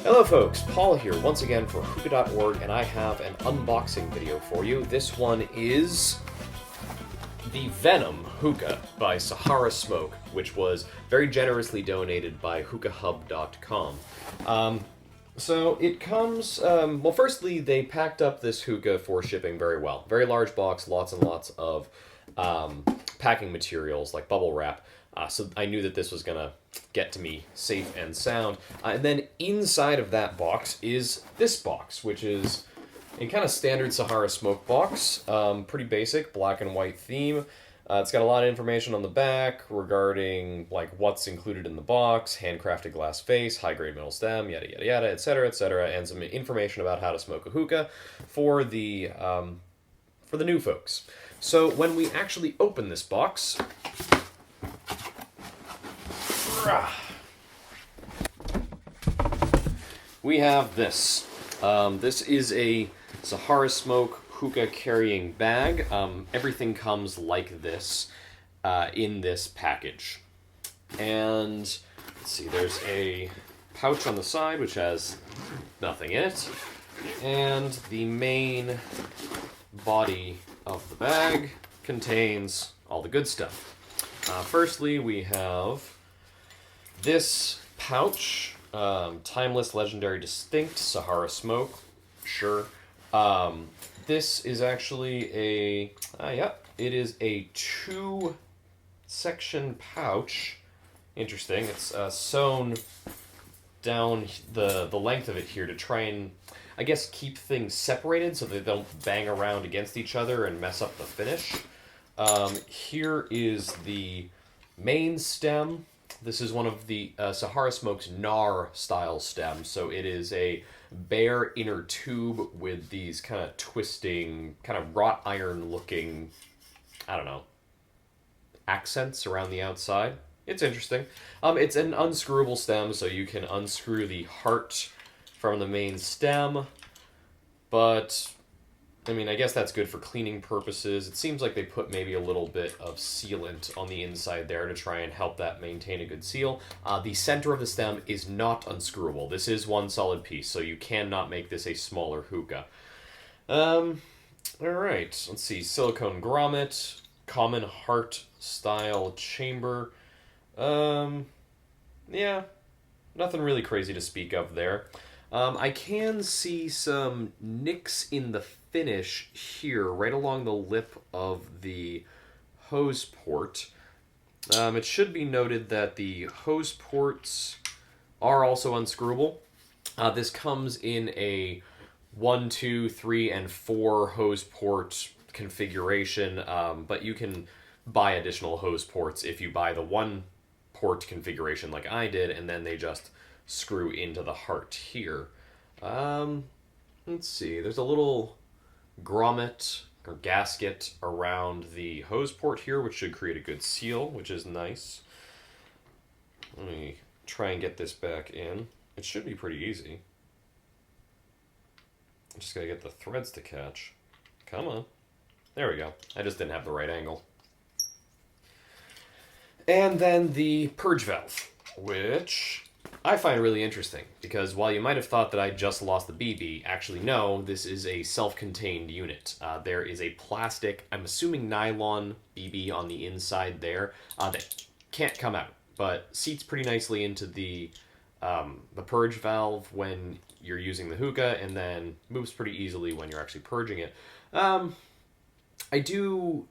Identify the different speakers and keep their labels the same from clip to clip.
Speaker 1: Hello folks, Paul here once again for Hookah.org, and I have an unboxing video for you. This one is the Venom Hookah by Sahara Smoke, which was very generously donated by hookahhub.com. So it comes, well firstly they packed up this hookah for shipping very well. Very large box, lots and lots of packing materials like bubble wrap. So I knew that this was going to get to me safe and sound. And then inside of that box is this box, which is a kind of standard Sahara Smoke box. Pretty basic, black and white theme. It's got a lot of information on the back regarding like what's included in the box, handcrafted glass face, high-grade middle stem, yada yada yada, etc., and some information about how to smoke a hookah for the new folks. So when we actually open this box, we have this. This is a Sahara Smoke hookah carrying bag. Everything comes like this in this package. And let's see, there's a pouch on the side which has nothing in it. And the main body of the bag contains all the good stuff. Firstly, we have this pouch, Timeless, Legendary, Distinct, Sahara Smoke, sure. This is actually it is a 2-section pouch. Interesting. It's sewn down the length of it here to try and, I guess, keep things separated so they don't bang around against each other and mess up the finish. Here is the main stem. This is one of the Sahara Smoke's Nar style stems, so it is a bare inner tube with these kind of twisting, kind of wrought iron looking, I don't know, accents around the outside. It's interesting. It's an unscrewable stem, so you can unscrew the heart from the main stem, but I mean, I guess that's good for cleaning purposes. It seems like they put maybe a little bit of sealant on the inside there to try and help that maintain a good seal. The center of the stem is not unscrewable. This is one solid piece, so you cannot make this a smaller hookah. Alright, let's see. Silicone grommet, common heart style chamber. Yeah, nothing really crazy to speak of there. I can see some nicks in the finish here, right along the lip of the hose port. It should be noted that the hose ports are also unscrewable. This comes in a 1, 2, 3, and 4 hose port configuration, but you can buy additional hose ports if you buy the 1 port configuration like I did, and then they just screw into the heart here. Let's see, there's a little grommet or gasket around the hose port here, which should create a good seal, which is nice. Let me try and get this back in. It should be pretty easy. I just gotta get the threads to catch. Come on. There we go. I just didn't have the right angle. And then the Purge Valve, which I find really interesting, because while you might have thought that I just lost the BB, actually no, this is a self-contained unit. There is a plastic, I'm assuming nylon BB on the inside there that can't come out, but seats pretty nicely into the purge valve when you're using the hookah, and then moves pretty easily when you're actually purging it. I do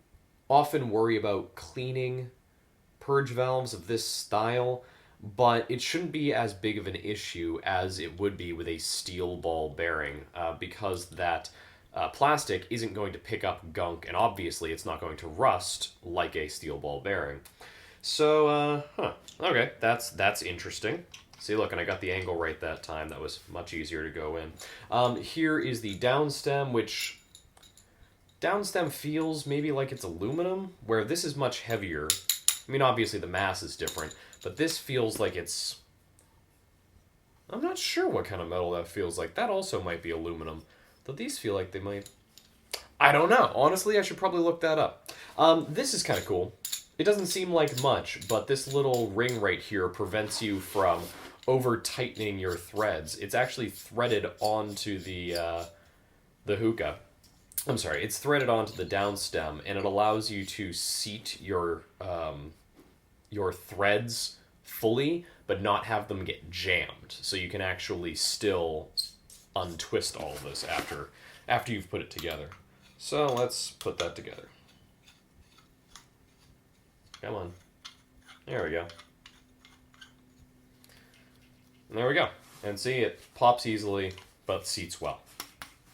Speaker 1: often worry about cleaning purge valves of this style, but it shouldn't be as big of an issue as it would be with a steel ball bearing, because that plastic isn't going to pick up gunk, and obviously it's not going to rust like a steel ball bearing. So, okay, that's interesting. See, look, and I got the angle right that time. That was much easier to go in. Here is the downstem, which downstem feels maybe like it's aluminum, where this is much heavier. I mean, obviously the mass is different, but this feels like it's, I'm not sure what kind of metal that feels like. That also might be aluminum. Though these feel like they might, I don't know. Honestly, I should probably look that up. This is kind of cool. It doesn't seem like much, but this little ring right here prevents you from over-tightening your threads. It's actually threaded onto the hookah. I'm sorry, it's threaded onto the down stem, and it allows you to seat your threads fully, but not have them get jammed. So you can actually still untwist all of this after you've put it together. So let's put that together. Come on. There we go. And there we go. And see, it pops easily, but seats well.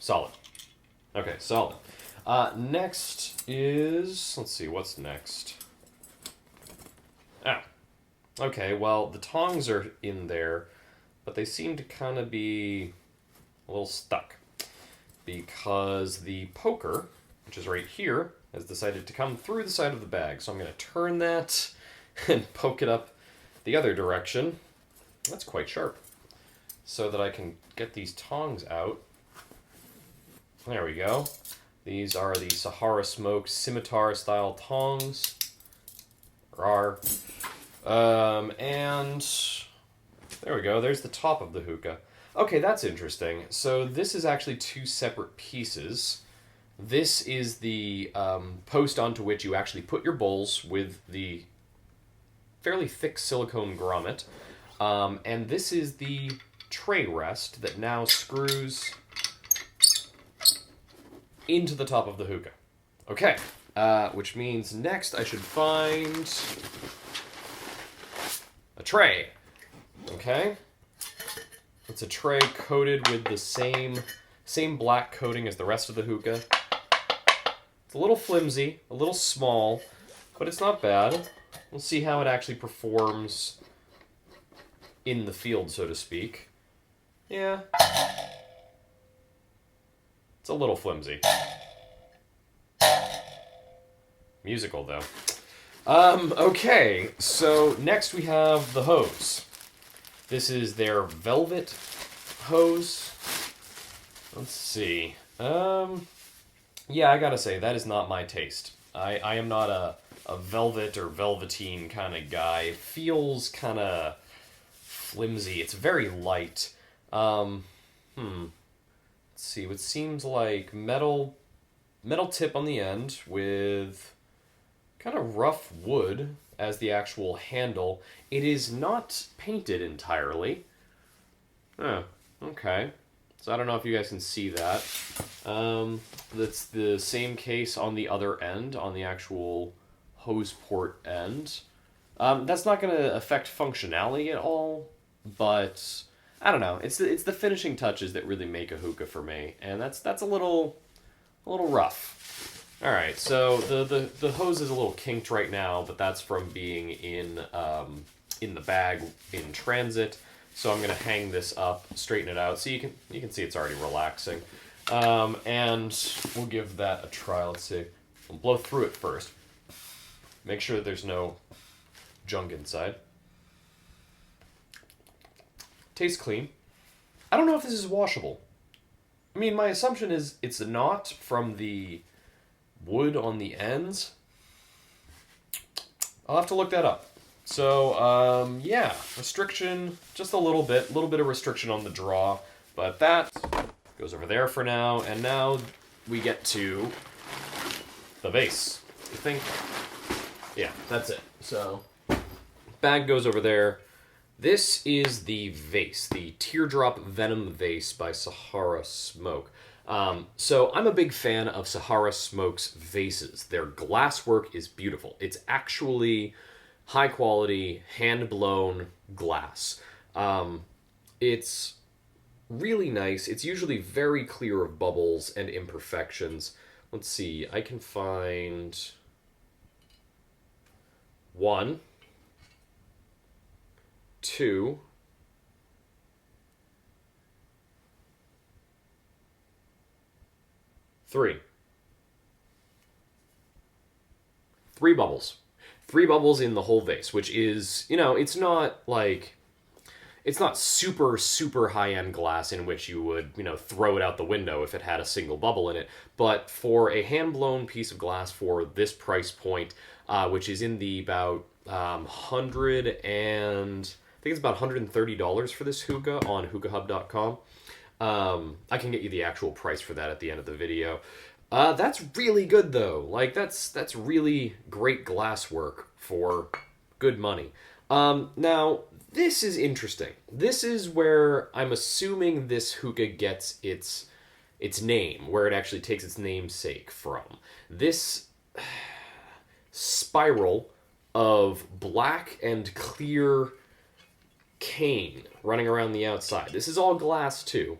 Speaker 1: Solid. Okay, solid. Next is... Let's see, what's next? Ah. Okay, well, the tongs are in there, but they seem to kind of be a little stuck. Because the poker, which is right here, has decided to come through the side of the bag. So I'm going to turn that and poke it up the other direction. That's quite sharp. So that I can get these tongs out. There we go. These are the Sahara Smoke Scimitar-style tongs. Rawr. And there we go. There's the top of the hookah. Okay, that's interesting. So this is actually two separate pieces. This is the post onto which you actually put your bowls with the fairly thick silicone grommet. And this is the tray rest that now screws into the top of the hookah. Okay, which means next I should find a tray. Okay. It's a tray coated with the same black coating as the rest of the hookah. It's a little flimsy, a little small, but it's not bad. We'll see how it actually performs in the field, so to speak. Yeah. It's a little flimsy. Musical, though. Okay, so next we have the hose. This is their velvet hose. Let's see. Yeah, I gotta say, that is not my taste. I am not a velvet or velveteen kind of guy. It feels kind of flimsy. It's very light. Let's see. It seems like metal tip on the end with kind of rough wood as the actual handle. It is not painted entirely. Oh, okay. So I don't know if you guys can see that. That's the same case on the other end, on the actual hose port end. That's not going to affect functionality at all, but I don't know. It's the finishing touches that really make a hookah for me, and that's a little rough. All right, so the hose is a little kinked right now, but that's from being in the bag in transit. So I'm gonna hang this up, straighten it out, so you can see it's already relaxing, and we'll give that a try. Let's see. We'll blow through it first. Make sure that there's no junk inside. Tastes clean. I don't know if this is washable. I mean, my assumption is it's not from the wood on the ends. I'll have to look that up. So, yeah, restriction, just a little bit of restriction on the draw, but that goes over there for now, and now we get to the vase. I think, yeah, that's it. So, bag goes over there. This is the vase, the Teardrop Venom vase by Sahara Smoke. So I'm a big fan of Sahara Smoke's vases. Their glasswork is beautiful. It's actually high quality, hand-blown glass. It's really nice. It's usually very clear of bubbles and imperfections. Let's see, I can find one, two, three. Three bubbles. Three bubbles in the whole vase, which is, it's not like, it's not super, super high-end glass in which you would, throw it out the window if it had a single bubble in it. But for a hand-blown piece of glass for this price point, which is in the about think it's about $130 for this hookah on hookahhub.com. I can get you the actual price for that at the end of the video. That's really good though. Like that's really great glass work for good money. Now this is interesting. This is where I'm assuming this hookah gets its name, where it actually takes its namesake from. This spiral of black and clear cane running around the outside. This is all glass too.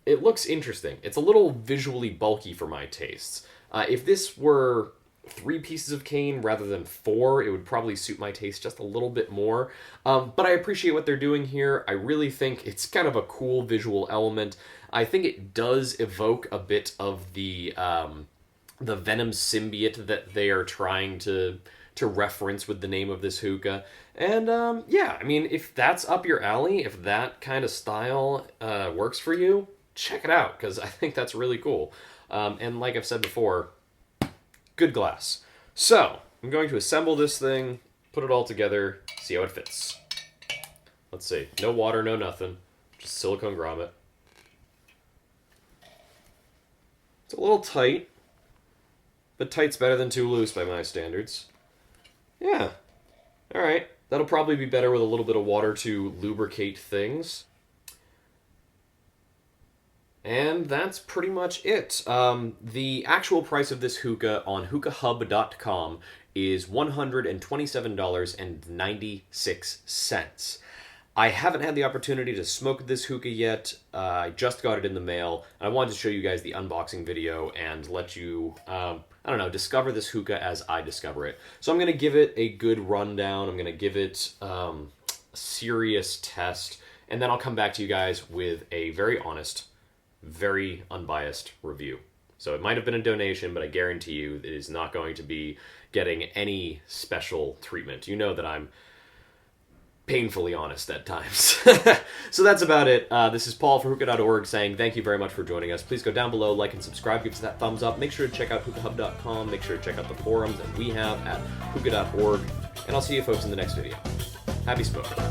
Speaker 1: It looks interesting. It's a little visually bulky for my tastes. If this were 3 pieces of cane rather than 4, it would probably suit my taste just a little bit more. But I appreciate what they're doing here. I really think it's kind of a cool visual element. I think it does evoke a bit of the Venom symbiote that they are trying to reference with the name of this hookah. And yeah, I mean, if that's up your alley, if that kind of style works for you, check it out, because I think that's really cool. And like I've said before, good glass. So, I'm going to assemble this thing, put it all together, see how it fits. Let's see. No water, no nothing. Just silicone grommet. It's a little tight, but tight's better than too loose by my standards. Yeah. Alright. That'll probably be better with a little bit of water to lubricate things. And that's pretty much it. The actual price of this hookah on hookahhub.com is $127.96. I haven't had the opportunity to smoke this hookah yet. I just got it in the mail. I wanted to show you guys the unboxing video and let you, I don't know, discover this hookah as I discover it. So I'm going to give it a good rundown. I'm going to give it a serious test. And then I'll come back to you guys with a very honest, very unbiased review. So it might have been a donation, but I guarantee you it is not going to be getting any special treatment. You know that I'm painfully honest at times. So that's about it. This is Paul for hookah.org saying thank you very much for joining us. Please go down below, like and subscribe, give us that thumbs up. Make sure to check out hookahhub.com. Make sure to check out the forums that we have at hookah.org. And I'll see you folks in the next video. Happy smoking.